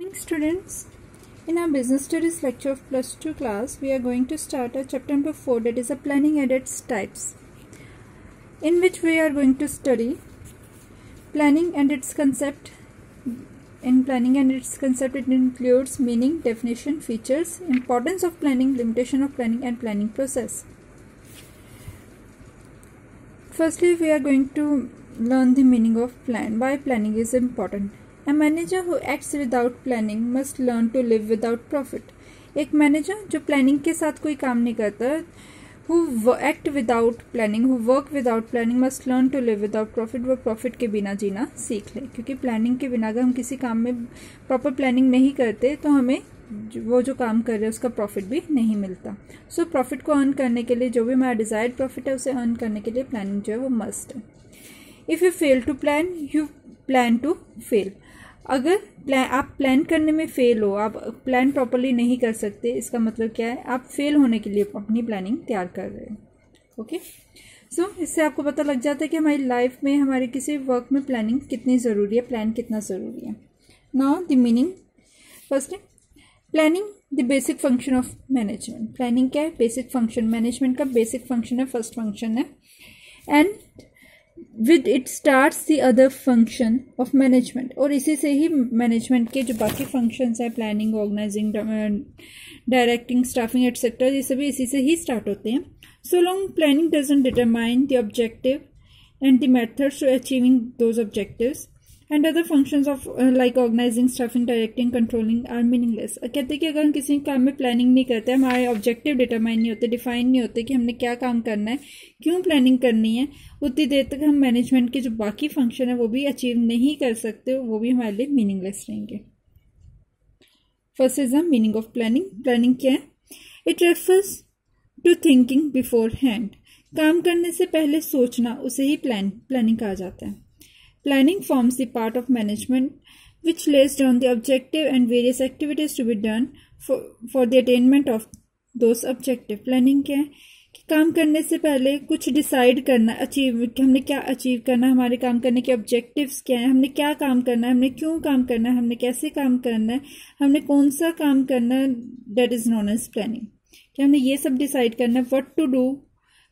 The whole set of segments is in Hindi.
Morning students, in our business studies lecture of plus 2 class, we are going to start our chapter number 4, that is a planning and its types, in which we are going to study planning and its concept. In planning and its concept, it includes meaning, definition, features, importance of planning, limitation of planning, and planning process. Firstly, we are going to learn the meaning of plan. Why planning is important. A manager who acts without planning must learn to live without profit. एक मैनेजर जो प्लानिंग के साथ कोई काम नहीं करता, who act without planning, who work without planning must learn to live without profit. वो प्रॉफिट के बिना जीना सीख ले, क्योंकि प्लानिंग के बिना अगर हम किसी काम में प्रॉपर प्लानिंग नहीं करते तो हमें वो जो काम कर रहे हैं उसका प्रॉफिट भी नहीं मिलता. सो प्रॉफिट को अर्न करने के लिए, जो भी हमारा डिजायर्ड प्रॉफिट है उसे अर्न करने के लिए प्लानिंग जो है वो मस्ट है. If you fail to plan, you plan to fail. अगर आप प्लान करने में फेल हो, आप प्लान प्रॉपरली नहीं कर सकते, इसका मतलब क्या है, आप फेल होने के लिए अपनी प्लानिंग तैयार कर रहे हैं. ओके, सो इससे आपको पता लग जाता है कि हमारी लाइफ में, हमारे किसी वर्क में प्लानिंग कितनी ज़रूरी है, प्लान कितना ज़रूरी है. Now the meaning. First, planning the basic function of management. Planning क्या है? Basic function. मैनेजमेंट का बेसिक फंक्शन है, फर्स्ट फंक्शन है. And with it starts the other function of management. और इसी से ही मैनेजमेंट के जो बाकी फंक्शंस हैं, planning, organising, directing, staffing etcetera, ये सभी इसी से ही स्टार्ट होते हैं. So long planning doesn't determine the objective and the methods to achieving those objectives and other functions of like organising, staffing, directing, controlling are meaningless. कहते हैं कि अगर हम किसी काम में प्लानिंग नहीं करते, हमारे ऑब्जेक्टिव डिटरमाइन नहीं होते, डिफाइन नहीं होते कि हमने क्या काम करना है, क्यों प्लानिंग करनी है, उतनी देर तक हम मैनेजमेंट के जो बाकी फंक्शन है वो भी अचीव नहीं कर सकते, वो भी हमारे लिए मीनिंगलेस रहेंगे. First is the meaning of planning. Planning क्या है? It refers to thinking before. काम करने से पहले सोचना, उसे ही प्लानिंग कहा जाता है. Planning forms the part of management which lays down the objective and various activities to be done for the attainment of those objective. Planning क्या है कि काम करने से पहले कुछ डिसाइड करना, हमने क्या अचीव करना है, हमारे काम करने के ऑब्जेक्टिव्स क्या है, हमने क्या काम करना है, हमने क्यों काम करना है, हमने कैसे काम करना है, हमने कौन सा काम करना है. That is known as planning. कि हमने ये सब डिसाइड करना है, व्हाट टू डू,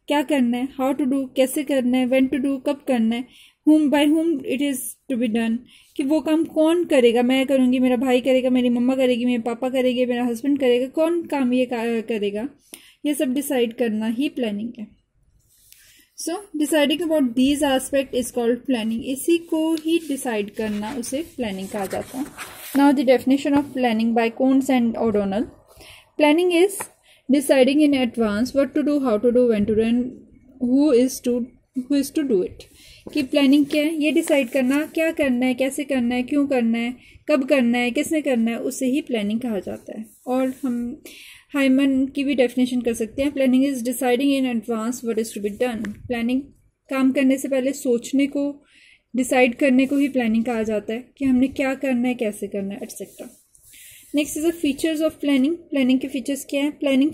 क्या करना है, हाउ टू डू, कैसे करना है, व्हेन टू डू, कब करना है, by whom it is to be done, कि वो काम कौन करेगा, मैं करूँगी, मेरा भाई करेगा, मेरी मम्मा करेगी, मेरे पापा करेंगे, मेरा हस्बैंड करेगा, कौन काम ये करेगा, ये सब डिसाइड करना ही प्लानिंग है. So deciding about these aspect is called planning. इसी को ही डिसाइड करना, उसे प्लानिंग कहा जाता है. Now the definition of planning by Koontz and O'Donnell. Planning is deciding in advance what to do, how to do, when to do and who is to do it. कि प्लानिंग क्या है? ये डिसाइड करना, क्या करना है, कैसे करना है, क्यों करना है, कब करना है, किसने करना है, उसे ही प्लानिंग कहा जाता है. और हम हाइमन की भी डेफिनेशन कर सकते हैं. Planning is deciding in advance what is to be done. Planning, काम करने से पहले सोचने को, डिसाइड करने को ही प्लानिंग कहा जाता है कि हमने क्या करना है, कैसे करना है, etcetera. Next is the features of planning. Planning के फीचर्स क्या है? Planning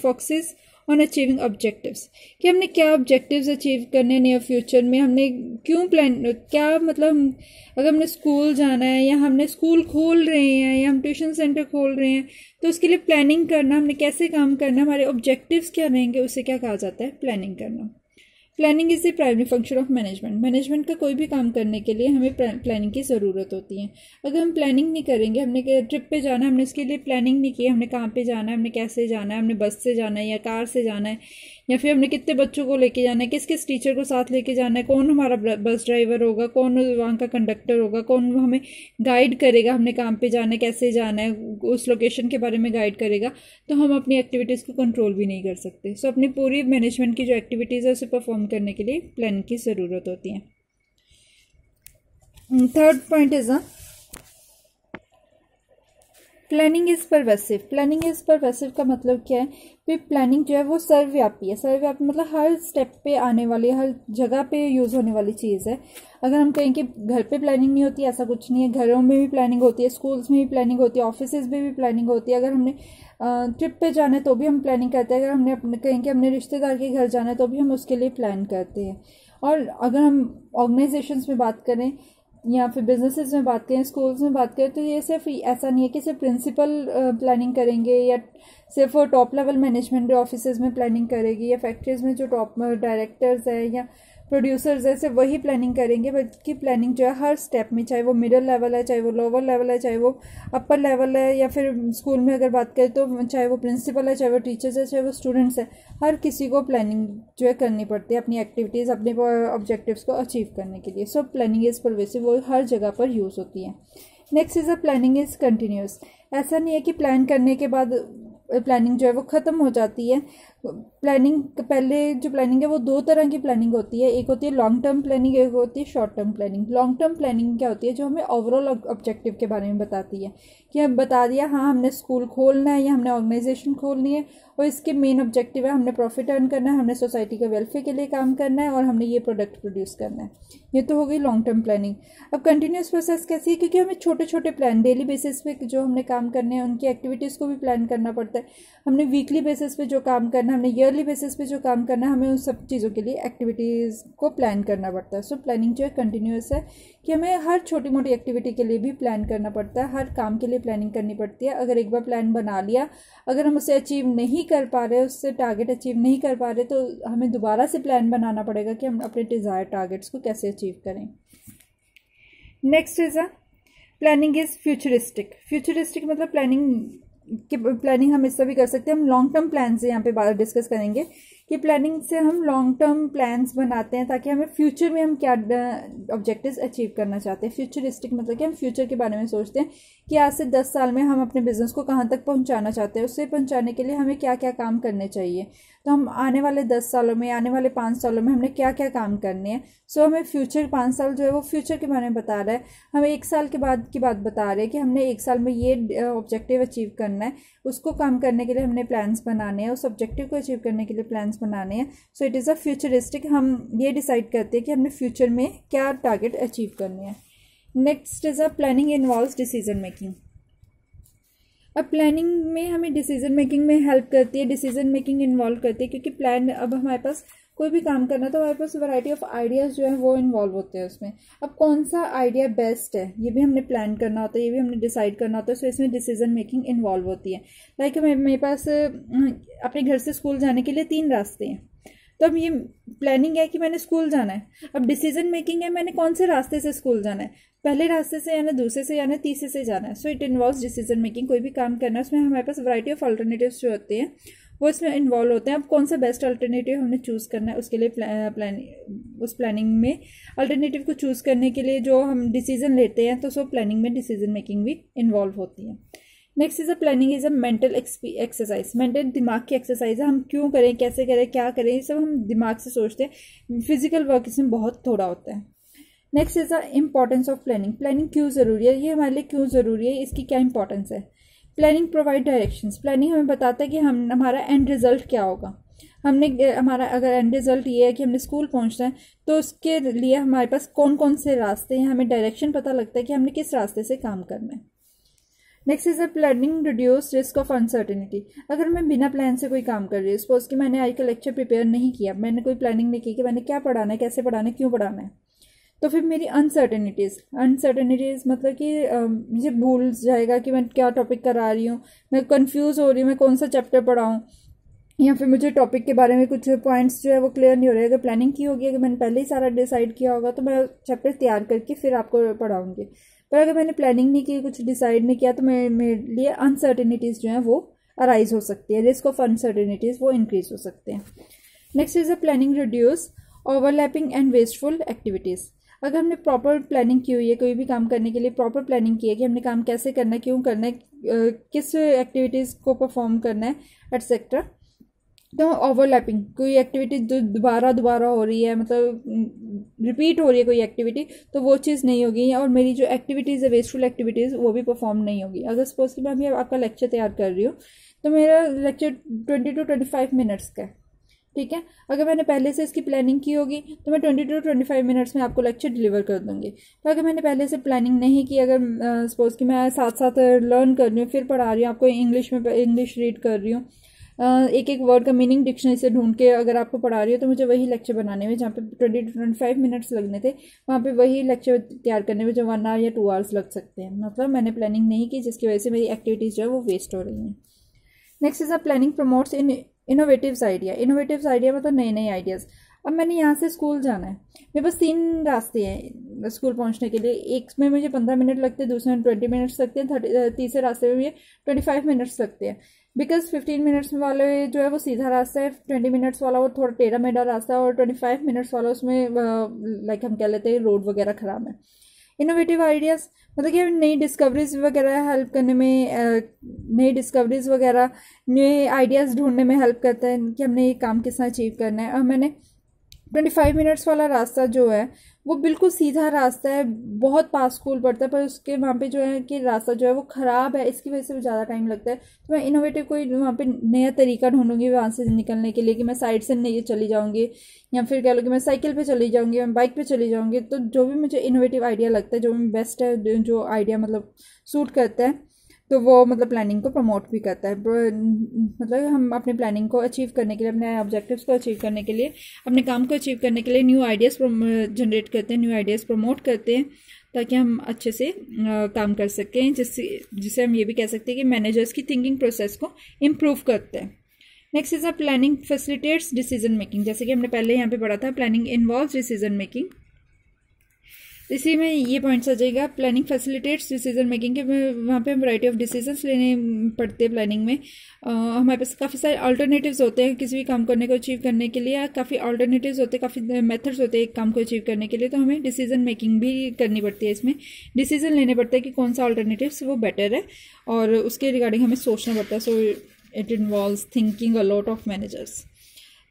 focuses on achieving objectives. कि हमने क्या ऑब्जेक्टिव्स अचीव करने नियर फ्यूचर में, हमने क्यों क्या मतलब, अगर हमने स्कूल जाना है, या हमने स्कूल खोल रहे हैं, या हम ट्यूशन सेंटर खोल रहे हैं, तो उसके लिए प्लानिंग करना, हमने कैसे काम करना, हमारे ऑब्जेक्टिव्स क्या रहेंगे, उसे क्या कहा जाता है? प्लानिंग करना. Planning is the primary function of management. Management का कोई भी काम करने के लिए हमें प्लानिंग की ज़रूरत होती है. अगर हम प्लानिंग नहीं करेंगे, हमने ट्रिप पे जाना है, हमने उसके लिए प्लानिंग नहीं की, हमने कहाँ पे जाना है, हमने कैसे जाना है, हमने बस से जाना है या कार से जाना है, या फिर हमने कितने बच्चों को लेके जाना है, किस किस टीचर को साथ लेके जाना है, कौन हमारा बस ड्राइवर होगा, कौन वहाँ का कंडक्टर होगा, कौन हमें गाइड करेगा, हमने कहाँ पे जाना है, कैसे जाना है, उस लोकेशन के बारे में गाइड करेगा, तो हम अपनी एक्टिविटीज़ को कंट्रोल भी नहीं कर सकते. सो अपनी पूरी मैनेजमेंट की जो एक्टिविटीज़ है उसे परफॉर्म करने के लिए प्लान की ज़रूरत होती है. Third point is planning is pervasive. Planning is pervasive का मतलब क्या है? कि प्लानिंग जो है वो सर्वव्यापी है. सर्वव्यापी मतलब हर स्टेप पे आने वाली, हर जगह पे यूज़ होने वाली चीज़ है. अगर हम कहें कि घर पे प्लानिंग नहीं होती, ऐसा कुछ नहीं है. घरों में भी प्लानिंग होती है, स्कूल्स में भी प्लानिंग होती है, ऑफिसेज में भी प्लानिंग होती है. अगर हमने ट्रिप पे जाना है तो भी हम प्लानिंग करते हैं. अगर हमने अपने कहें कि हमने रिश्तेदार के घर जाना है तो भी हम उसके लिए प्लान करते हैं. और अगर हम ऑर्गेनाइजेशंस में बात करें, या फिर बिजनेसेस में बात करें, स्कूल्स में बात करें, तो ये सिर्फ ऐसा नहीं है कि सिर्फ प्रिंसिपल प्लानिंग करेंगे या सिर्फ टॉप लेवल मैनेजमेंट ऑफिसेज में प्लानिंग करेगी या फैक्ट्रीज में जो टॉप डायरेक्टर्स है या प्रोड्यूसर्स है सिर्फ वही प्लानिंग करेंगे, बल्कि प्लानिंग जो है हर स्टेप में, चाहे वो मिडिल लेवल है, चाहे वो लोअर लेवल है, चाहे वो अपर लेवल है, या फिर स्कूल में अगर बात करें तो चाहे वो प्रिंसिपल है, चाहे वो टीचर्स है, चाहे वो स्टूडेंट्स है, हर किसी को प्लानिंग जो है करनी पड़ती है अपनी एक्टिविटीज़, अपने ऑब्जेक्टिव्स को अचीव करने के लिए। सो प्लानिंग इज़ परवेसिव, वो हर जगह पर यूज़ होती है। Next is a planning is continuous. ऐसा नहीं है कि प्लान करने के बाद प्लानिंग जो है वो ख़त्म हो जाती है। प्लानिंग पहले जो प्लानिंग है वो दो तरह की प्लानिंग होती है, एक होती है लॉन्ग टर्म प्लानिंग, एक होती है short term planning. Long term planning क्या होती है, जो हमें ओवरऑल ऑब्जेक्टिव के बारे में बताती है कि हम बता दिया हाँ हमने स्कूल खोलना है या हमने ऑर्गेनाइजेशन खोलनी है और इसके मेन ऑब्जेक्टिव है हमने प्रॉफिट अर्न करना है, हमने सोसाइटी के वेलफेयर के लिए काम करना है और हमने ये प्रोडक्ट प्रोड्यूस करना है। ये तो हो गई लॉन्ग टर्म प्लानिंग। अब कंटिन्यूस प्रोसेस कैसी है, क्योंकि हमें छोटे छोटे प्लान डेली बेसिस पे जो हमने काम करने हैं उनकी एक्टिविटीज़ को भी प्लान करना पड़ता है। हमने वीकली बेसिस पे जो काम करना है, हमने ईयरली बेसिस पे जो काम करना है, हमें उन सब चीज़ों के लिए एक्टिविटीज़ को प्लान करना पड़ता है। सो प्लानिंग जो है कंटिन्यूस है कि हमें हर छोटी मोटी एक्टिविटी के लिए भी प्लान करना पड़ता है, हर काम के लिए प्लानिंग करनी पड़ती है। अगर एक बार प्लान बना लिया, अगर हम उसे अचीव नहीं कर पा रहे, उससे टारगेट अचीव नहीं कर पा रहे, तो हमें दोबारा से प्लान बनाना पड़ेगा कि हम अपने डिज़ायर टारगेट्स को कैसे अचीव करें। Next is planning is futuristic. Futuristic मतलब प्लानिंग हम इससे भी कर सकते हैं। हम लॉन्ग टर्म प्लान से यहाँ पे बात डिस्कस करेंगे कि प्लानिंग से हम लॉन्ग टर्म प्लान्स बनाते हैं ताकि हमें फ्यूचर में हम क्या ऑब्जेक्टिव्स अचीव करना चाहते हैं। फ्यूचरिस्टिक मतलब कि हम फ्यूचर के बारे में सोचते हैं कि आज से 10 साल में हम अपने बिजनेस को कहाँ तक पहुँचाना चाहते हैं, उससे पहुँचाने के लिए हमें क्या क्या काम करने चाहिए। तो हम आने वाले 10 सालों में, आने वाले 5 सालों में हमने क्या क्या काम करने हैं। सो हमें फ्यूचर 5 साल जो है वो फ्यूचर के बारे में बता रहा है, हमें 1 साल के बाद की बात बता रहे हैं कि हमने 1 साल में ये ऑब्जेक्टिव अचीव करना है, उसको काम करने के लिए हमने प्लान्स बनाने हैं, उस ऑब्जेक्टिव को अचीव करने के लिए प्लान्स बनाने हैं। So it is a futuristic. हम ये डिसाइड करते हैं कि हमने फ्यूचर में क्या टारगेट अचीव करने हैं। Next is a planning involves decision making. अब प्लानिंग में हमें डिसीजन मेकिंग में हेल्प करती है, डिसीजन मेकिंग इन्वॉल्व करती है, क्योंकि प्लान अब हमारे पास कोई भी काम करना तो हमारे पास वैरायटी ऑफ आइडियाज़ जो है वो इन्वॉल्व होते हैं उसमें। अब कौन सा आइडिया बेस्ट है ये भी हमने प्लान करना होता है, ये भी हमने डिसाइड करना होता है। सो इसमें डिसीजन मेकिंग इन्वॉल्व होती है। लाइक मेरे पास अपने घर से स्कूल जाने के लिए 3 रास्ते हैं, तो अब ये प्लानिंग है कि मैंने स्कूल जाना है। अब डिसीजन मेकिंग है मैंने कौन से रास्ते से स्कूल जाना है, पहले रास्ते से यानी दूसरे से यानी तीसरे से जाना है। So it involves decision making. कोई भी काम करना है उसमें हमारे पास वैरायटी ऑफ अल्टरनेटिव्स जो होते हैं वो इसमें इन्वॉल्व होते हैं। अब कौन सा बेस्ट अल्टरनेटिव हमने चूज़ करना है, उसके लिए उस प्लानिंग में अल्टरनेटिव को चूज़ करने के लिए जो हम डिसीजन लेते हैं, तो सो प्लानिंग में डिसीजन मेकिंग भी इन्वॉल्व होती है। Next is a planning is a mental exercise. Mental दिमाग की एक्सरसाइज है। हम क्यों करें, कैसे करें, क्या करें, ये सब हम दिमाग से सोचते हैं। फिजिकल वर्क इसमें बहुत थोड़ा होता है। Next is the importance of planning. Planning क्यों ज़रूरी है, ये हमारे लिए क्यों ज़रूरी है, इसकी क्या इंपॉर्टेंस है। Planning provide directions. प्लानिंग हमें बताता है कि हमारा एंड रिजल्ट क्या होगा। हमारा अगर एंड रिजल्ट ये है कि हमने स्कूल पहुंचना है, तो उसके लिए हमारे पास कौन कौन से रास्ते हैं, हमें डायरेक्शन पता लगता है कि हमने किस रास्ते से काम करना है। Next is a planning reduce risk of uncertainty. अगर मैं बिना प्लान से कोई काम कर रही हूँ, सपोज कि मैंने आज का लेक्चर प्रिपेयर नहीं किया, मैंने कोई प्लानिंग नहीं की कि मैंने क्या पढ़ाना है, कैसे पढ़ाना है, क्यों पढ़ाना है, तो फिर मेरी अनसर्टेनिटीज़ मतलब कि मुझे भूल जाएगा कि मैं क्या टॉपिक करा रही हूँ, मैं कंफ्यूज हो रही हूँ, मैं कौन सा चैप्टर पढ़ाऊँ, या फिर मुझे टॉपिक के बारे में कुछ पॉइंट्स जो है वो क्लियर नहीं हो रहे। अगर प्लानिंग की होगी, अगर मैंने पहले ही सारा डिसाइड किया होगा, तो मैं चैप्टर तैयार करके फिर आपको पढ़ाऊँगी। पर अगर मैंने प्लानिंग नहीं की, कुछ डिसाइड नहीं किया, तो मेरे लिए अनसर्टेनिटीज़ जो हैं वो अराइज हो सकती है, रिस्क ऑफ अनसर्टेनिटीज़ वो इंक्रीज हो सकते हैं। Next is a planning reduce overlapping and wasteful activities. अगर हमने प्रॉपर प्लानिंग की हुई है, कोई भी काम करने के लिए प्रॉपर प्लानिंग की है कि हमने काम कैसे करना है, क्यों करना है, किस एक्टिविटीज़ को परफॉर्म करना है, एटसेट्रा, तो ओवरलैपिंग कोई एक्टिविटी जो दोबारा हो रही है, मतलब रिपीट हो रही है कोई एक्टिविटी, तो वो चीज़ नहीं होगी, और मेरी जो एक्टिविटीज़ है वेस्टफुल एक्टिविटीज़ वो भी परफॉर्म नहीं होगी। अगर सपोज कि मैं अभी आपका लेक्चर तैयार कर रही हूँ, तो मेरा लेक्चर 20 to 25 मिनट्स का है, ठीक है। अगर मैंने पहले से इसकी प्लानिंग की होगी तो मैं 20 to 25 मिनट्स में आपको लेक्चर डिलीवर कर दूंगी। तो अगर मैंने पहले से प्लानिंग नहीं की, अगर सपोज कि मैं साथ साथ लर्न कर रही हूँ, फिर पढ़ा रही हूँ आपको, इंग्लिश रीड कर रही हूँ, एक एक वर्ड का मीनिंग डिक्शनरी से ढूंढ के अगर आपको पढ़ा रही हो तो मुझे वही लेक्चर बनाने में, जहाँ पे 20 to 25 मिनट्स लगने थे, वहाँ पे वही लेक्चर तैयार करने में जो 1 आवर या 2 आवर्स लग सकते हैं। मतलब मैंने प्लानिंग नहीं की, जिसकी वजह से मेरी एक्टिविटीज़ जो है वो वेस्ट हो रही हैं। Next is a planning promotes innovatives idea. Innovatives idea मतलब नए नए आइडियाज़। अब मैंने यहाँ से स्कूल जाना है, मेरे पास 3 रास्ते हैं स्कूल पहुँचने के लिए। एक में मुझे 15 मिनट लगते हैं, दूसरे में 20 मिनट्स लगते हैं, तीसरे रास्ते में मुझे 25 मिनट्स लगते हैं। बिकॉज 15 मिनट्स वाले जो है वो सीधा रास्ता है, 20 मिनट्स वाला वो थोड़ा टेढ़ा मेढ़ा रास्ता है, और 25 मिनट्स वाला उसमें लाइक हम कह लेते हैं रोड वगैरह ख़राब है। इनोवेटिव आइडियाज़ मतलब कि नई डिस्कवरीज वगैरह हेल्प करने में, नई डिस्कवरीज वगैरह नए आइडियाज़ ढूंढने में हेल्प करता है कि हमने ये काम किस तरह अचीव करना है। और मैंने 25 मिनट्स वाला रास्ता जो है वो बिल्कुल सीधा रास्ता है, बहुत पास स्कूल पड़ता है, पर उसके वहाँ पे जो है कि रास्ता जो है वो ख़राब है, इसकी वजह से ज़्यादा टाइम लगता है। तो मैं इनोवेटिव कोई वहाँ पे नया तरीका ढूंढूंगी वहाँ से निकलने के लिए, कि मैं साइड से नहीं चली जाऊँगी, या फिर कह लो कि मैं साइकिल पे चली जाऊँगी, मैं बाइक पे चली जाऊँगी। तो जो भी मुझे इनोवेटिव आइडिया लगता है, जो बेस्ट है, जो आइडिया मतलब सूट करता है, तो वो मतलब प्लानिंग को प्रमोट भी करता है। मतलब हम अपने प्लानिंग को अचीव करने के लिए, अपने ऑब्जेक्टिव्स को अचीव करने के लिए, अपने काम को अचीव करने के लिए न्यू आइडियाज़ जनरेट करते हैं, न्यू आइडियाज़ प्रमोट करते हैं, ताकि हम अच्छे से काम कर सकें, जिससे हम ये भी कह सकते हैं कि मैनेजर्स की थिंकिंग प्रोसेस को इम्प्रूव करते हैं। Next is a planning facilitates decision making. जैसे कि हमने पहले यहाँ पे पढ़ा था, प्लानिंग इन्वॉल्व्स डिसीजन मेकिंग। इसी में ये पॉइंट्स आ जाएगा, प्लानिंग फैसिलिटेट्स डिसीजन मेकिंग के। वहाँ पे हम वैरायटी ऑफ डिसीजंस लेने पड़ते हैं प्लानिंग में। हमारे पास काफ़ी सारे अल्टरनेटिव्स होते हैं किसी भी काम करने को अचीव करने के लिए, काफ़ी अल्टरनेटिव्स होते हैं, काफ़ी मेथड्स होते हैं एक काम को अचीव करने के लिए। तो हमें डिसीजन मेकिंग भी करनी पड़ती है, इसमें डिसीजन लेने पड़ते हैं कि कौन सा अल्टरनेटिव्स वो बेटर है, और उसके रिगार्डिंग हमें सोचना पड़ता है। So it involves thinking a lot of managers.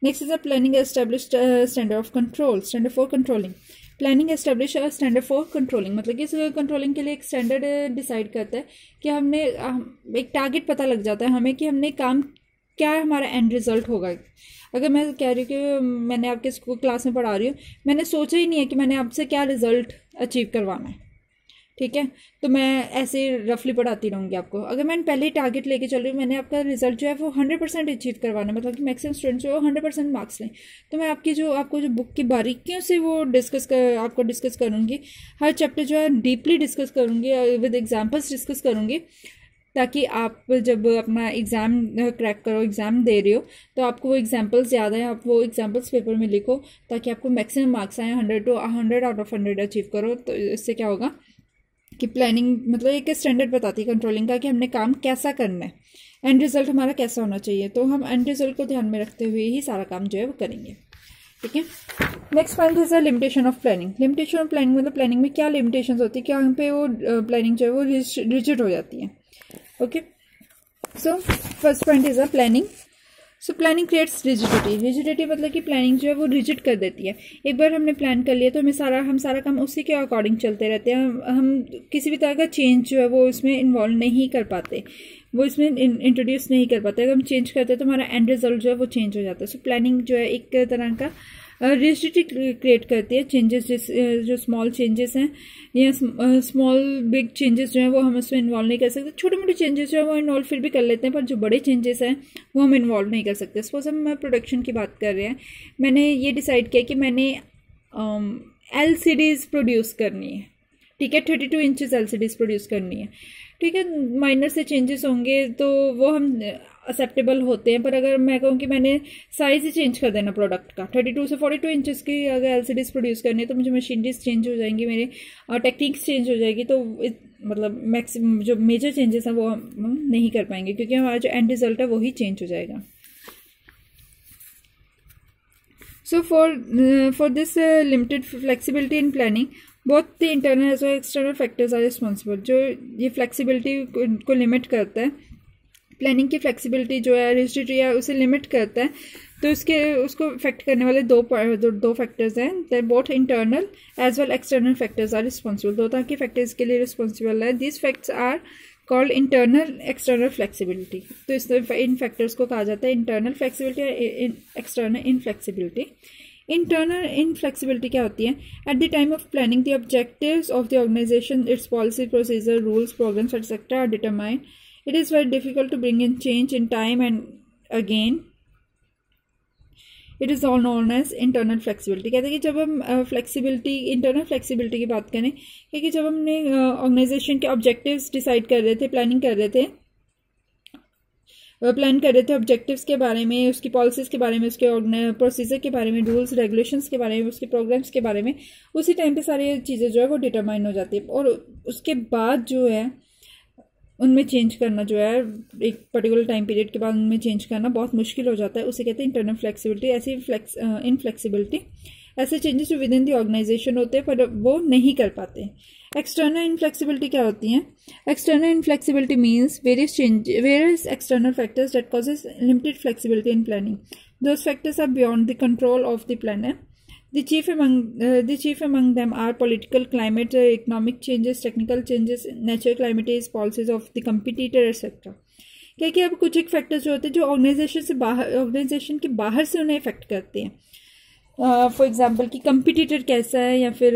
Next is a planning established standard of control, standard for controlling. Planning establish a standard for controlling मतलब कि इस कंट्रोलिंग के लिए एक स्टैंडर्ड डिसाइड करता है कि हमने एक टारगेट पता लग जाता है हमें कि हमने काम क्या हमारा एंड रिजल्ट होगा। अगर मैं कह रही हूँ कि मैंने आपके स्कूल क्लास में पढ़ा रही हूँ, मैंने सोचा ही नहीं है कि मैंने आपसे क्या रिजल्ट अचीव करवाना है, ठीक है, तो मैं ऐसे रफली पढ़ाती रहूँगी आपको। अगर मैंने पहले ही टारगेट लेके चल रही हूँ, मैंने आपका रिजल्ट जो है वो 100% अचीव करवाना है, मतलब कि मैक्सिमम स्टूडेंट्स जो है 100% मार्क्स लें, तो मैं आपको जो बुक की बारीकियों से वो आपको डिस्कस करूँगी। हर चैप्टर जो है डीपली डिस्कस करूँगी, विद एग्जाम्पल्स डिस्कस करूँगी, ताकि आप जब अपना एग्ज़ाम क्रैक करो, एग्ज़ाम दे रहे हो, तो आपको वो एग्जाम्पल्स याद आए, आप वो एग्जाम्पल्स पेपर में लिखो, ताकि आपको मैक्सिमम मार्क्स आए, 100 आउट ऑफ 100 अचीव करो। तो इससे क्या होगा कि प्लानिंग मतलब एक स्टैंडर्ड बताती है कंट्रोलिंग का कि हमने काम कैसा करना है, एंड रिजल्ट हमारा कैसा होना चाहिए। तो हम एंड रिजल्ट को ध्यान में रखते हुए ही सारा काम जो है वो करेंगे, ठीक है। Next point is the limitation of planning. Limitation of planning मतलब प्लानिंग में क्या लिमिटेशंस होती है, क्या यहाँ पे वो प्लानिंग जो है वो रिजिड हो जाती है। Okay, so first point is a planning. So planning creates rigidity. Rigidity मतलब कि प्लानिंग जो है वो रिजिड कर देती है। एक बार हमने प्लान कर लिया तो हम सारा काम उसी के अकॉर्डिंग चलते रहते हैं। हम किसी भी तरह का चेंज जो है वो इसमें इन्वॉल्व नहीं कर पाते, वो इसमें इंट्रोड्यूस नहीं कर पाते। अगर हम चेंज करते हैं तो हमारा एंड रिजल्ट जो है वो चेंज हो जाता है। सो प्लानिंग जो है एक तरह का रिजिडिटी क्रिएट करती है। चेंजेस जो स्मॉल चेंजेस हैं या स्मॉल बिग चेंजेस जो हैं वो हम उसमें इन्वॉल्व नहीं कर सकते। छोटे मोटे चेंजेस जो है वो इन्वॉल्व फिर भी कर लेते हैं, पर जो बड़े चेंजेस हैं वो हम इन्वॉल्व नहीं कर सकते। सपोज हम प्रोडक्शन की बात कर रहे हैं, मैंने ये डिसाइड किया कि मैंने LCDs प्रोड्यूस करनी है, ठीक है, 32 इंचेस LCDs प्रोड्यूस करनी है, ठीक है। माइनर से चेंजेस होंगे तो वो हम एक्सेप्टेबल होते हैं, पर अगर मैं कहूँ कि मैंने साइज ही चेंज कर देना प्रोडक्ट का, 32 से 42 इंचेस की अगर LCDs प्रोड्यूस करनी है, तो मुझे मशीनरीज चेंज हो जाएंगी, मेरे टेक्निक्स चेंज हो जाएगी, तो मतलब मैक्सिमम जो मेजर चेंजेस हैं वो हम नहीं कर पाएंगे, क्योंकि हमारा जो एंड रिजल्ट है वही चेंज हो जाएगा। So for this limited flexibility in planning, both the internal as well as external factors are responsible। जो ये flexibility को limit करता है, प्लानिंग की फ्लेक्सिबिलिटी जो है रिजिडिटी है उसे लिमिट करता है, तो उसको इफेक्ट करने वाले दो फैक्टर्स हैं। They both internal as well external factors are responsible. दो तरह के फैक्टर्स के लिए रिस्पॉन्सिबल है। This facts are called internal external flexibility. तो इन फैक्टर्स को कहा जाता है इंटरनल फ्लेक्सिबिलिटी और एक्सटर्नल इनफ्लेक्सिबिलिटी। इंटरनल इनफ्लेक्सिबिलिटी क्या होती है? At the time of planning the objectives of the organisation, its policy, procedure, rules, programs etcetera are determined. It is very difficult to bring in change in time and again it is all known as internal flexibility. कहते हैं कि जब हम फ्लेक्सिबिलिटी इंटरनल फ्लेक्सिबिलिटी की बात करें, क्योंकि जब हमने ऑर्गेनाइजेशन के ऑब्जेक्टिव्स डिसाइड कर रहे थे, प्लान कर रहे थे ऑब्जेक्टिव्स के बारे में, उसकी पॉलिसीज़ के बारे में, उसके प्रोसीजर के बारे में, रूल्स रेगुलेशंस के बारे में, उसके प्रोग्राम्स के बारे में, उसी टाइम पे सारी चीज़ें जो है वो डिटरमाइन हो जाती है। और उसके बाद जो है उनमें चेंज करना जो है एक पर्टिकुलर टाइम पीरियड के बाद उनमें चेंज करना बहुत मुश्किल हो जाता है। उसे कहते हैं इंटरनल फ्लेक्सिबिलिटी। ऐसी इनफ्लेक्सिबिलिटी ऐसे चेंजेस जो विद इन द ऑर्गेनाइजेशन होते हैं पर वो नहीं कर पाते। एक्सटर्नल इनफ्लेक्सिबिलिटी क्या होती है? External inflexibility means various external factors that causes limited flexibility in planning. Those factors are beyond the control of the planner. The chief among them are political climate, economic changes, technical changes, natural calamities, policies of the competitor, etc. क्या कि अब कुछ एक फैक्टर्स जो होते हैं जो ऑर्गेनाइजेशन के बाहर से उन्हें इफेक्ट करते हैं। फॉर एग्जांपल कि कंपटीटर कैसा है, या फिर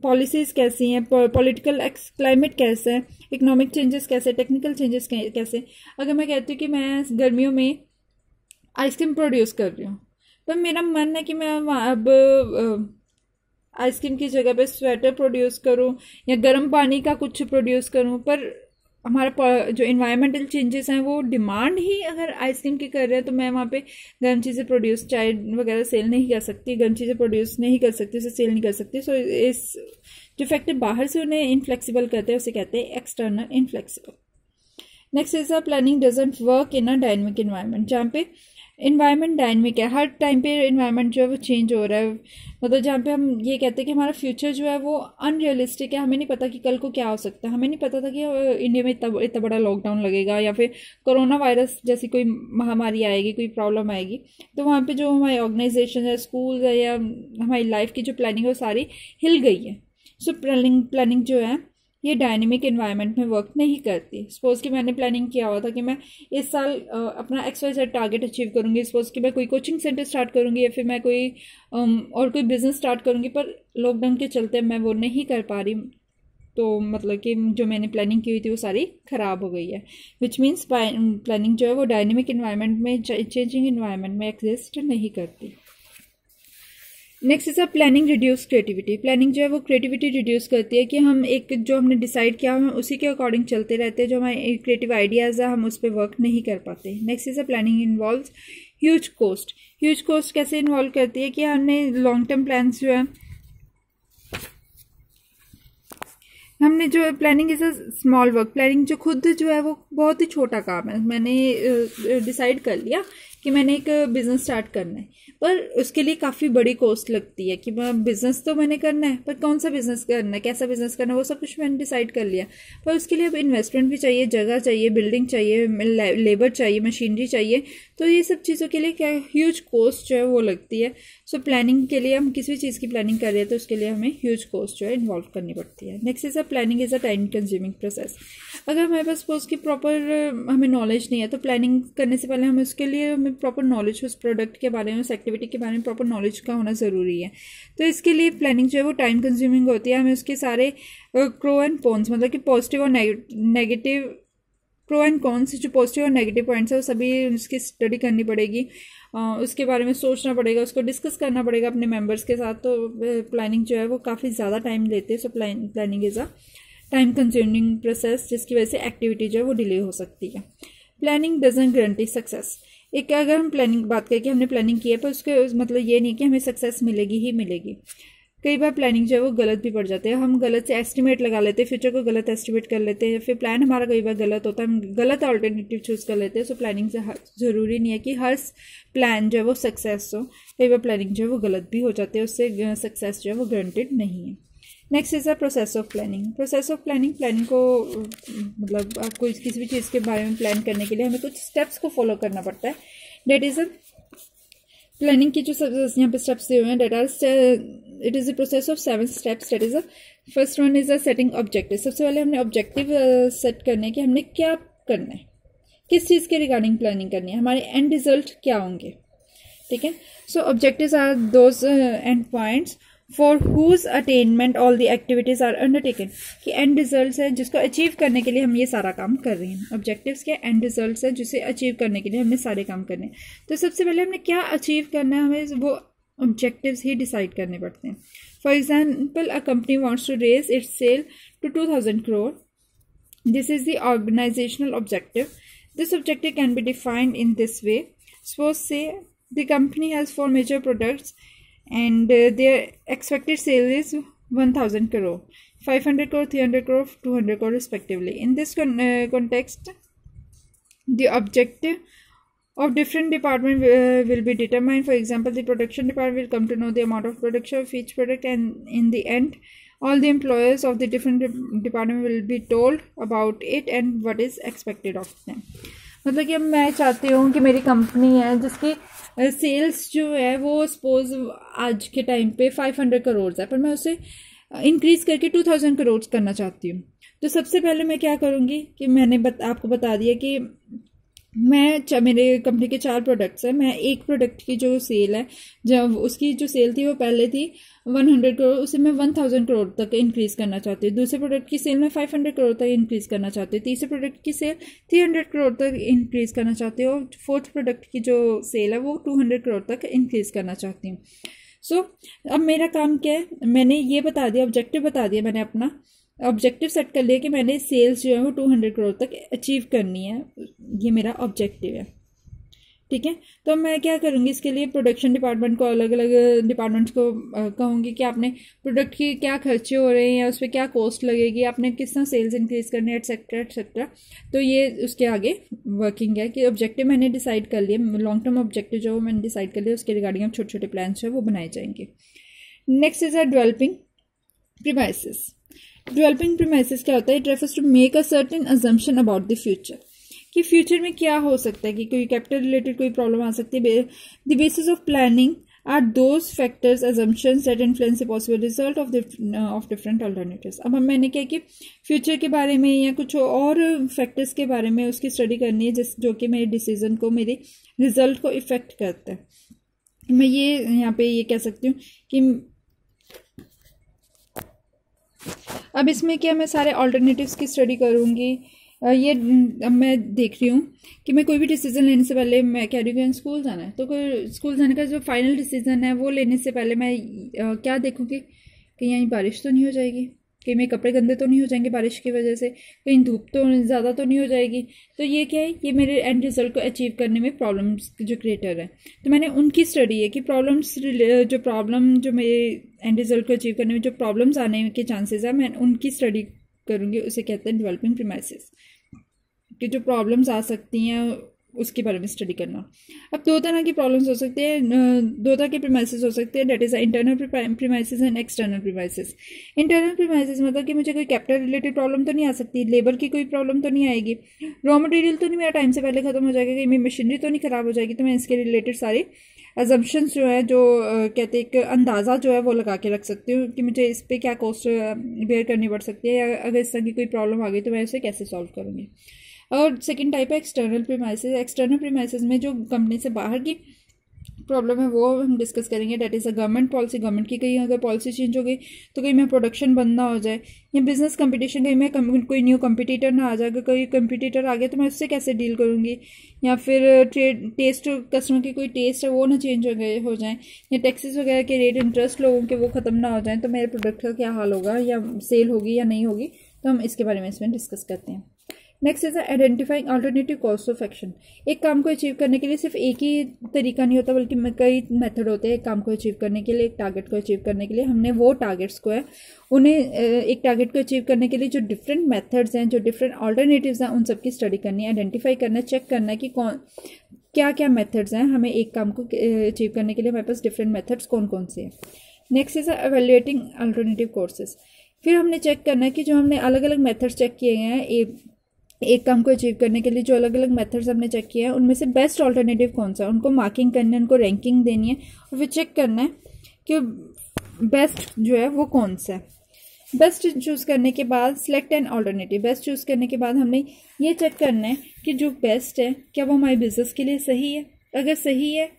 पॉलिसीज कैसी हैं, पॉलिटिकल क्लाइमेट कैसा है, इकोनॉमिक चेंजेस कैसे, टेक्निकल चेंजेस कैसे। अगर मैं कहती हूँ कि मैं गर्मियों में आइसक्रीम प्रोड्यूस कर रही हूँ, तो मेरा मन है कि मैं अब आइसक्रीम की जगह पे स्वेटर प्रोड्यूस करूं या गर्म पानी का कुछ प्रोड्यूस करूं, पर हमारा जो इन्वायरमेंटल चेंजेस हैं वो डिमांड ही अगर आइसक्रीम की कर रहे हैं, तो मैं वहाँ पे गर्म चीज़ें प्रोड्यूस, चाय वगैरह सेल नहीं कर सकती, गर्म चीज़ें प्रोड्यूस नहीं कर सकती, उसे सेल नहीं कर सकती। सो इस जो फैक्टर बाहर से उन्हें इनफ्लेक्सिबल करते हैं उसे कहते हैं external inflexible. Next is a planning doesn't work in a dynamic environment. जहाँ पे इन्वायरमेंट डायनेमिक है, हर टाइम पे इन्वायरमेंट जो है वो चेंज हो रहा है। मतलब जहाँ पे हम ये कहते हैं कि हमारा फ्यूचर जो है वो अनरियलिस्टिक है, हमें नहीं पता कि कल को क्या हो सकता है। हमें नहीं पता था कि इंडिया में इतना बड़ा लॉकडाउन लगेगा या फिर कोरोना वायरस जैसी कोई महामारी आएगी, कोई प्रॉब्लम आएगी। तो वहाँ पे जो हमारी ऑर्गेनाइजेशन है, स्कूल है, या हमारी लाइफ की जो प्लानिंग है वो सारी हिल गई है। सो प्लानिंग जो है ये डायनेमिक इन्वायरमेंट में वर्क नहीं करती। सपोज कि मैंने प्लानिंग किया हुआ था कि मैं इस साल अपना XYZ टारगेट अचीव करूंगी। सपोज कि मैं कोई कोचिंग सेंटर स्टार्ट करूंगी या फिर मैं कोई और कोई बिजनेस स्टार्ट करूंगी, पर लॉकडाउन के चलते मैं वो नहीं कर पा रही। तो मतलब कि जो मैंने प्लानिंग की हुई थी वो सारी ख़राब हो गई है। विच मीन्स प्लानिंग जो है वो डायनेमिक इन्वायरमेंट में, चेंजिंग इन्वायरमेंट में एग्जिस्ट नहीं करती। Next is a planning reduce creativity. Planning जो है वो क्रिएटिविटी रिड्यूस करती है कि हम एक जो हमने डिसाइड किया हम उसी के अकॉर्डिंग चलते रहते हैं। जो हमारे क्रिएटिव आइडियाज़ है हम उस पर वर्क नहीं कर पाते। Next is a planning involve huge cost. Huge cost कैसे इन्वॉल्व करती है कि हमने लॉन्ग टर्म प्लान्स जो है, हमने जो planning is a small work. Planning जो खुद जो है वो बहुत ही छोटा काम है। मैंने डिसाइड कर लिया कि मैंने एक बिज़नेस स्टार्ट करना है, पर उसके लिए काफ़ी बड़ी कॉस्ट लगती है कि बिज़नेस तो मैंने करना है, पर कौन सा बिज़नेस करना है, कैसा बिज़नेस करना है, वो सब कुछ मैंने डिसाइड कर लिया। पर उसके लिए अब इन्वेस्टमेंट भी चाहिए, जगह चाहिए, बिल्डिंग चाहिए, लेबर चाहिए, मशीनरी चाहिए। तो ये सब चीज़ों के लिए क्या ह्यूज कॉस्ट जो है वो लगती है। सो प्लानिंग के लिए हम किसी भी चीज़ की प्लानिंग कर रहे हैं तो उसके लिए हमें ह्यूज कॉस्ट जो है इन्वॉल्व करनी पड़ती है। Next is a planning is a time consuming process. अगर हमारे पास सपोज की प्रॉपर हमें नॉलेज नहीं है, तो प्लानिंग करने से पहले हमें उसके लिए हमें प्रॉपर नॉलेज, उस प्रोडक्ट के बारे में, उस एक्टिविटी के बारे में प्रॉपर नॉलेज का होना ज़रूरी है। तो इसके लिए प्लानिंग जो है वो टाइम कंज्यूमिंग होती है। हमें उसके सारे प्रो एंड कॉन्स, मतलब कि पॉजिटिव और नेगेटिव, प्रो एंड कॉन्स, जो पॉजिटिव और नेगेटिव पॉइंट्स है वो सभी उसकी स्टडी करनी पड़ेगी, उसके बारे में सोचना पड़ेगा, उसको डिस्कस करना पड़ेगा अपने मेंबर्स के साथ। तो प्लानिंग जो है वो काफ़ी ज़्यादा टाइम लेते हैं। So planning is a time consuming process, जिसकी वजह से एक्टिविटी जो है वो डिले हो सकती है। Planning doesn't guarantee success. एक अगर हम प्लानिंग बात करें कि हमने प्लानिंग की है, पर उसके मतलब ये नहीं कि हमें सक्सेस मिलेगी ही मिलेगी। कई बार प्लानिंग जो है वो गलत भी पड़ जाते हैं। हम गलत से एस्टिमेट लगा लेते हैं, फ्यूचर को गलत एस्टिमेट कर लेते हैं, फिर प्लान हमारा कई बार गलत होता है, हम गलत अल्टरनेटिव चूज़ कर लेते हैं। सो प्लानिंग से ज़रूरी नहीं है कि हर प्लान जो है वो सक्सेस हो। कई बार प्लानिंग जो है वो गलत भी हो जाती है, उससे सक्सेस जो है वो गारंटेड नहीं है। Next is a process of planning. Process of planning को मतलब आपको किसी भी चीज़ के बारे में प्लान करने के लिए हमें कुछ स्टेप्स को फॉलो करना पड़ता है। डेट इज अ प्लानिंग की जो यहाँ पे स्टेप्स दिए हुए हैं, that are it is a process of 7 steps. That is a first one is a setting objective. सबसे पहले हमने ऑब्जेक्टिव सेट करने के हमने क्या करना है, किस चीज़ के रिगार्डिंग प्लानिंग करनी है, हमारे एंड रिजल्ट क्या होंगे। ठीक है। So objectives are those end points for whose attainment all the activities are undertaken, कि एंड रिजल्ट है जिसको अचीव करने के लिए हम ये सारा काम कर रहे हैं। ऑब्जेक्टिव्स के एंड रिजल्ट है जिसे अचीव करने के लिए हमें सारे काम करने हैं। तो सबसे पहले हमने क्या अचीव करना है, हमें वो ऑब्जेक्टिव्स ही डिसाइड करने पड़ते हैं। For example, a company wants to raise its sale to 2000 crore. This is the organizational objective. This objective can be defined in this way. Suppose say the company has 4 major products and their expected sale is 1000 crore, 500 crore, 300 crore, 200 crore respectively. In this context, the objective of different department will be determined. For example, the production department will come to know the amount of production of each product, and in the end all the employees of the different department will be told about it and what is expected of them. मतलब कि अब मैं चाहती हूँ कि मेरी कंपनी है जिसकी सेल्स जो है वो सपोज आज के टाइम पे 500 करोड़ है, पर मैं उसे इंक्रीज करके 2000 करोड़ करना चाहती हूँ। तो सबसे पहले मैं क्या करूँगी कि मैंने आपको बता दिया कि मेरे कंपनी के 4 प्रोडक्ट्स हैं। मैं एक प्रोडक्ट की जो सेल है, जब उसकी जो सेल थी वो पहले थी 100 करोड़, उसे मैं 1000 करोड़ तक इंक्रीज करना चाहती हूँ। दूसरे प्रोडक्ट की सेल मैं 500 करोड़ तक इंक्रीज करना चाहती हूँ। तीसरे प्रोडक्ट की सेल 300 करोड़ तक इंक्रीज करना चाहती हूँ। और फोर्थ प्रोडक्ट की जो सेल है वो 200 करोड़ तक इंक्रीज करना चाहती हूँ। सो अब मेरा काम क्या है, मैंने ये बता दिया, ऑब्जेक्टिव बता दिया, मैंने अपना ऑब्जेक्टिव सेट कर लिया कि मैंने सेल्स जो है वो 200 करोड़ तक अचीव करनी है, ये मेरा ऑब्जेक्टिव है। ठीक है, तो मैं क्या करूँगी, इसके लिए प्रोडक्शन डिपार्टमेंट को, अलग अलग डिपार्टमेंट्स को कहूँगी कि आपने प्रोडक्ट के क्या खर्चे हो रहे हैं या उस पर क्या कॉस्ट लगेगी, आपने किस तरह सेल्स इंक्रीज करने, एटसेट्रा एटसेट्रा। तो ये उसके आगे वर्किंग है कि ऑब्जेक्टिव मैंने डिसाइड कर लिया, लॉन्ग टर्म ऑब्जेक्टिव जो मैंने डिसाइड कर लिया, उसके रिगार्डिंग अब छोटे छोटे प्लान जो है वो बनाए जाएंगे। Next is a developing premises. Developing premises क्या होता है? It refers to make a certain assumption about the future, कि फ्यूचर में क्या हो सकता है, कि कोई कैपिटल रिलेटेड कोई प्रॉब्लम आ सकती है। The basis of planning are those factors assumptions that influence the possible result of different alternatives. अब मैंने क्या कि फ्यूचर के बारे में या कुछ और फैक्टर्स के बारे में उसकी स्टडी करनी है जो कि मेरे डिसीजन को, मेरे रिजल्ट को इफेक्ट करता है। मैं ये यहाँ पे ये कह सकती हूँ कि अब इसमें क्या, मैं सारे ऑल्टरनेटिव्स की स्टडी करूँगी। ये अब मैं देख रही हूँ कि मैं कोई भी डिसीजन लेने से पहले, मैं कह रही हूँ स्कूल जाना है, तो कोई स्कूल जाने का जो फाइनल डिसीजन है वो लेने से पहले मैं क्या देखूँगी कि यहीं बारिश तो नहीं हो जाएगी, कहीं मेरे कपड़े गंदे तो नहीं हो जाएंगे बारिश की वजह से, कहीं धूप तो ज़्यादा तो नहीं हो जाएगी। तो ये क्या है, ये मेरे एंड रिजल्ट को अचीव करने में प्रॉब्लम्स जो क्रिएटर है, तो मैंने उनकी स्टडी है कि प्रॉब्लम जो मेरे एंड रिजल्ट को अचीव करने में जो प्रॉब्लम्स आने के चांसेस है, मैं उनकी स्टडी करूँगी। उसे कहते हैं डेवलपिंग प्रीमाइसेस, कि जो प्रॉब्लम्स आ सकती हैं उसके बारे में स्टडी करना। अब 2 तरह की प्रॉब्लम्स हो सकते हैं, 2 तरह के प्रीमाइसेस हो सकते हैं, that is internal premises and external premises. Internal premises मतलब कि मुझे कोई कैपिटल रिलेटेड प्रॉब्लम तो नहीं आ सकती, लेबर की कोई प्रॉब्लम तो नहीं आएगी, रॉ मटेरियल तो नहीं मेरा टाइम से पहले खत्म हो जाएगा, कहीं मेरी मशीनरी तो नहीं खराब हो जाएगी। तो मैं इसके रिलेटेड सारी अजम्पशंस जो है, जो कहते हैं एक अंदाज़ा जो है वो लगा के रख सकती हूँ कि मुझे इस पर क्या कॉस्ट बेयर करनी पड़ सकती है, या अगर इस तरह की कोई प्रॉब्लम आ गई तो मैं उसे कैसे सॉल्व करूँगी। और सेकंड टाइप है एक्सटर्नल प्रीमाइसेस। एक्सटर्नल प्रीमाइसेस में जो कंपनी से बाहर की प्रॉब्लम है वो हम डिस्कस करेंगे। That is a government policy, government की कहीं अगर पॉलिसी चेंज हो गई तो कहीं में प्रोडक्शन बंद ना हो जाए, या बिजनेस कंपटीशन, कहीं में कोई न्यू कंपटीटर ना आ जाए, अगर कोई कंपटीटर आ गया तो मैं उससे कैसे डील करूँगी, या फिर टेस्ट, कस्टमर की कोई टेस्ट है वो ना चेंज हो जाए, या टैक्सेस वगैरह के रेट, इंटरेस्ट लोगों के वो ख़त्म ना हो जाए, तो मेरे प्रोडक्ट का क्या हाल होगा, या सेल होगी या नहीं होगी। तो हम इसके बारे में इसमें डिस्कस करते हैं। Next is identifying alternative cost of action. एक काम को अचीव करने के लिए सिर्फ एक ही तरीका नहीं होता, बल्कि कई मेथड होते हैं एक काम को अचीव करने के लिए, एक टारगेट को अचीव करने के लिए। हमने वो टारगेट्स को है, उन्हें एक टारगेट को अचीव करने के लिए जो डिफरेंट मेथड्स हैं, जो डिफरेंट ऑल्टरनेटिव्स हैं, उन सबकी स्टडी करनी है, आइडेंटिफाई करना है, चेक करना है कि क्या क्या मेथड्स हैं हमें एक काम को अचीव करने के लिए, हमारे पास डिफरेंट मेथड्स कौन कौन से हैं। Next is evaluating alternative courses. फिर हमने चेक करना है कि जो हमने अलग अलग मेथड्स चेक किए हैं एक काम को अचीव करने के लिए, जो अलग अलग मेथड्स हमने चेक किए हैं उनमें से बेस्ट ऑल्टरनेटिव कौन सा है, उनको मार्किंग करनी है, उनको रैंकिंग देनी है, और फिर चेक करना है कि बेस्ट जो है वो कौन सा है। बेस्ट चूज़ करने के बाद select an alternative. Best choose करने के बाद हमने ये चेक करना है कि जो बेस्ट है क्या वो हमारे बिजनेस के लिए सही है। अगर सही है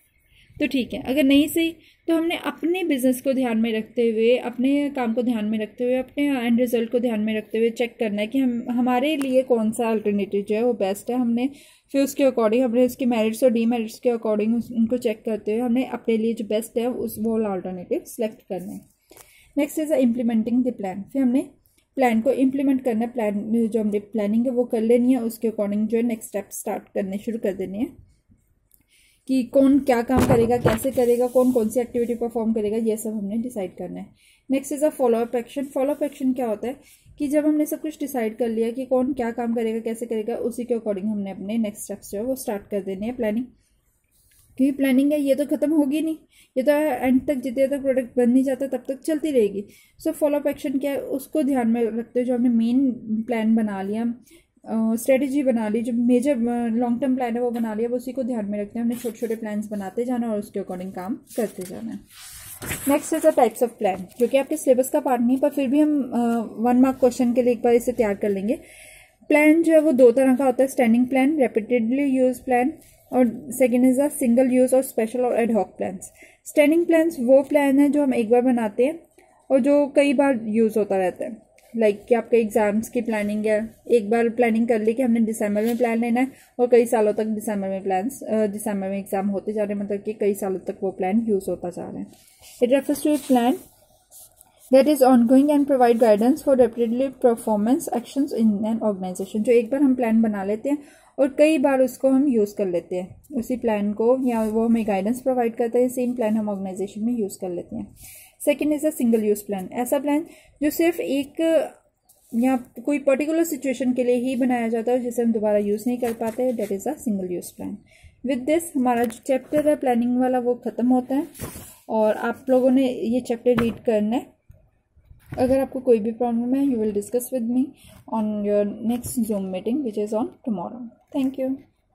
तो ठीक है, अगर नहीं सही तो हमने अपने बिजनेस को ध्यान में रखते हुए, अपने काम को ध्यान में रखते हुए, अपने एंड रिजल्ट को ध्यान में रखते हुए चेक करना है कि हमारे लिए कौन सा अल्टरनेटिव जो है वो बेस्ट है। हमने फिर उसके अकॉर्डिंग हमने उसके मेरिट्स और डीमेरिट्स के अकॉर्डिंग उनको चेक करते हुए हमने अपने लिए जो बेस्ट है वो अल्टरनेटिव सेलेक्ट करना है। Next is implementing the plan. फिर हमने प्लान को इम्प्लीमेंट करना है। प्लान जो हमने प्लानिंग है वो कर लेनी है, उसके अकॉर्डिंग जो है नेक्स्ट स्टेप स्टार्ट करने शुरू कर देने हैं कि कौन क्या काम करेगा, कैसे करेगा, कौन कौन सी एक्टिविटी परफॉर्म करेगा, ये सब हमने डिसाइड करना है। Next is a follow up action. Follow up action क्या होता है कि जब हमने सब कुछ डिसाइड कर लिया कि कौन क्या काम करेगा, कैसे करेगा, उसी के अकॉर्डिंग हमने अपने नेक्स्ट स्टेप्स जो है वो स्टार्ट कर देने हैं। प्लानिंग क्योंकि प्लानिंग है ये तो खत्म होगी नहीं, ये तो एंड तक जितने तक प्रोडक्ट बन नहीं जाता तब तक चलती रहेगी। सो फॉलोअप एक्शन क्या है, उसको ध्यान में रखते हुए जो हमने मेन प्लान बना लिया, स्ट्रेटेजी बना ली, जो मेजर लॉन्ग टर्म प्लान है वो बना लिया, उसी को ध्यान में रखते हैं हमने छोटे छोटे प्लान्स बनाते जाना और उसके अकॉर्डिंग काम करते जाना है। Next is the types of plan, जो कि आपके सिलेबस का पार्ट नहीं, पर फिर भी हम 1 मार्क क्वेश्चन के लिए एक बार इसे तैयार कर लेंगे। प्लान जो है वो 2 तरह का होता है, standing plan, repeatedly use plan, और second is the single use और स्पेशल और एडहॉक प्लान्स। स्टैंडिंग प्लान्स वो प्लान है जो हम एक बार बनाते हैं और जो कई बार यूज होता रहता है। लाइक कि आपके एग्जाम्स की प्लानिंग है, एक बार प्लानिंग कर ली कि हमने दिसंबर में प्लान लेना है और कई सालों तक दिसंबर में एग्जाम होते जा रहे हैं, मतलब कि कई सालों तक वो प्लान यूज होता जा रहा है। It refers to a plan that is ongoing and provide guidance for repeatedly performance actions in an organisation. जो एक बार हम प्लान बना लेते हैं और कई बार उसको हम यूज कर लेते हैं उसी प्लान को, या वो हमें गाइडेंस प्रोवाइड करता है, सेम प्लान हम ऑर्गेनाइजेशन में यूज कर लेते हैं। Second is a single use plan, ऐसा प्लान जो सिर्फ एक या कोई पर्टिकुलर सिचुएशन के लिए ही बनाया जाता है जिसे हम दोबारा यूज नहीं कर पाते, that is a single use plan. With this हमारा जो चैप्टर है प्लानिंग वाला वो खत्म होता है और आप लोगों ने ये चैप्टर रीड करना है। अगर आपको कोई भी प्रॉब्लम है, you will discuss with me on your next zoom meeting which is on tomorrow. Thank you.